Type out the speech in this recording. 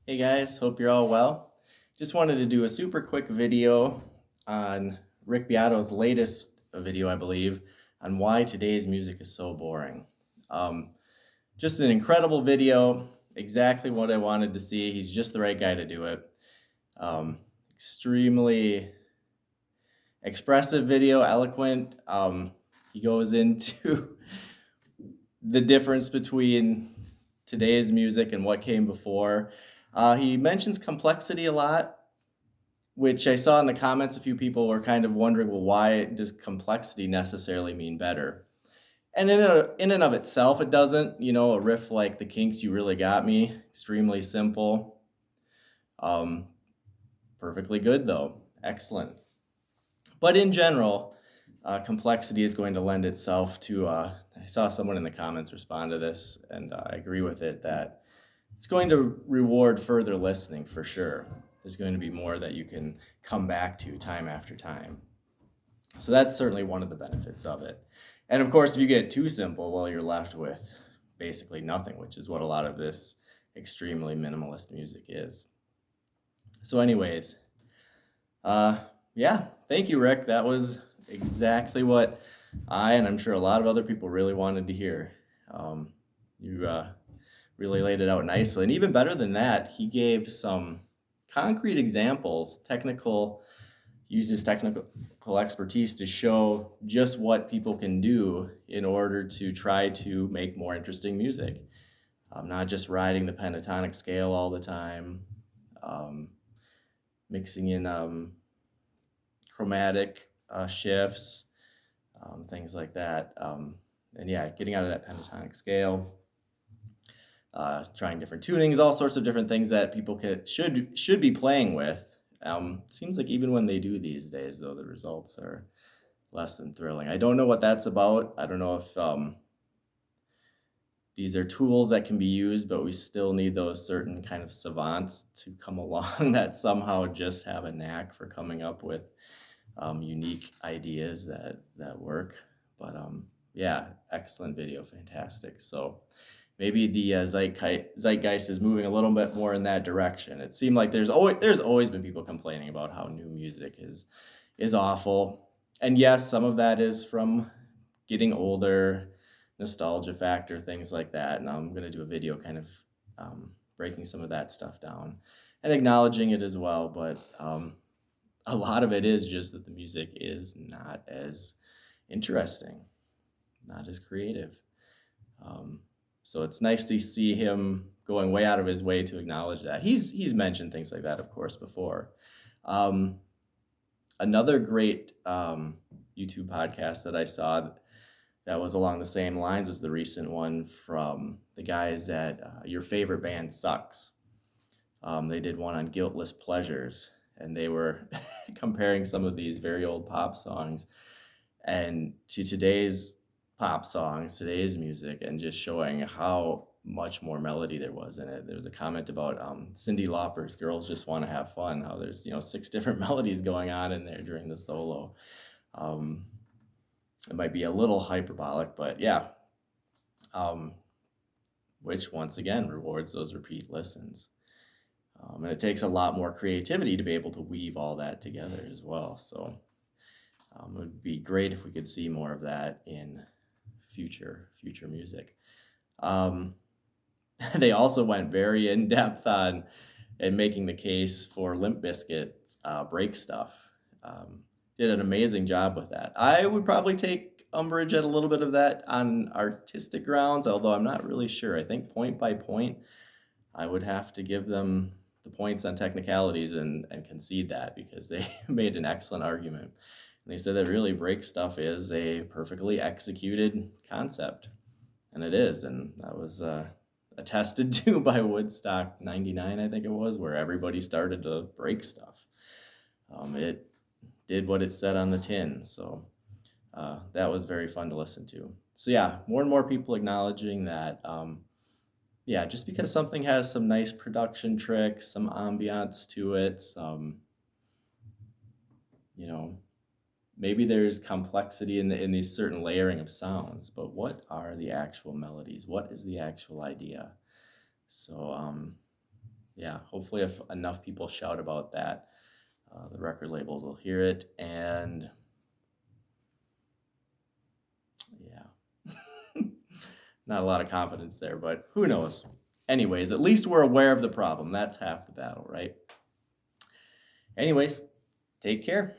Hey guys, hope you're all well. Just wanted to do a super quick video on Rick Beato's latest video, I believe, on why today's music is so boring. Um, just an incredible video, exactly what I wanted to see. He's just the right guy to do it. Extremely expressive video, eloquent. He goes into the difference between today's music and what came before. He mentions complexity a lot, which I saw in the comments. A few people were kind of wondering, well, why does complexity necessarily mean better? And in and of itself, it doesn't. A riff like the Kinks, You Really Got Me, extremely simple. Perfectly good, though. Excellent. But in general, complexity is going to lend itself to, I saw someone in the comments respond to this, and I agree with it, that it's going to reward further listening for sure. There's going to be more that you can come back to time after time. So that's certainly one of the benefits of it. And of course, if you get too simple, well, you're left with basically nothing, which is what a lot of this extremely minimalist music is. So anyways, yeah, thank you, Rick. That was exactly what and I'm sure a lot of other people really wanted to hear. You really laid it out nicely. And even better than that, he gave some concrete examples, uses technical expertise to show just what people can do in order to try to make more interesting music. Not just riding the pentatonic scale all the time, mixing in chromatic shifts, things like that. And yeah, getting out of that pentatonic scale. Trying different tunings, all sorts of different things that people should be playing with. Seems like even when they do these days, though, the results are less than thrilling. I don't know what that's about. I don't know if these are tools that can be used, but we still need those certain kind of savants to come along that somehow just have a knack for coming up with unique ideas that work. But yeah, excellent video, fantastic. So maybe the zeitgeist is moving a little bit more in that direction. It seemed like there's always been people complaining about how new music is awful. And yes, some of that is from getting older, nostalgia factor, things like that. And I'm going to do a video kind of breaking some of that stuff down and acknowledging it as well. But a lot of it is just that the music is not as interesting, not as creative. So it's nice to see him going way out of his way to acknowledge that. He's mentioned things like that, of course, before. Another great YouTube podcast that I saw that was along the same lines was the recent one from the guys at Your Favorite Band Sucks. They did one on Guiltless Pleasures, and they were comparing some of these very old pop songs and to today's pop songs, today's music, and just showing how much more melody there was in it. There was a comment about Cyndi Lauper's Girls Just Want to Have Fun, how there's 6 different melodies going on in there during the solo. It might be a little hyperbolic, but yeah, which once again rewards those repeat listens. And it takes a lot more creativity to be able to weave all that together as well. So it would be great if we could see more of that in future music. They also went very in depth on making the case for Limp Bizkit's Break Stuff. Did an amazing job with that. I would probably take umbrage at a little bit of that on artistic grounds, although I'm not really sure. I think point by point, I would have to give them the points on technicalities and concede that, because they made an excellent argument. And they said that really Break Stuff is a perfectly executed concept. And it is. And that was attested to by Woodstock 99, I think it was, where everybody started to break stuff. It did what it said on the tin. So that was very fun to listen to. So yeah, more and more people acknowledging that, yeah, just because something has some nice production tricks, some ambiance to it, some, maybe there's complexity in these certain layering of sounds, but what are the actual melodies? What is the actual idea? So yeah, hopefully if enough people shout about that, the record labels will hear it, and yeah, not a lot of confidence there, but who knows? Anyways, at least we're aware of the problem. That's half the battle, right? Anyways, take care.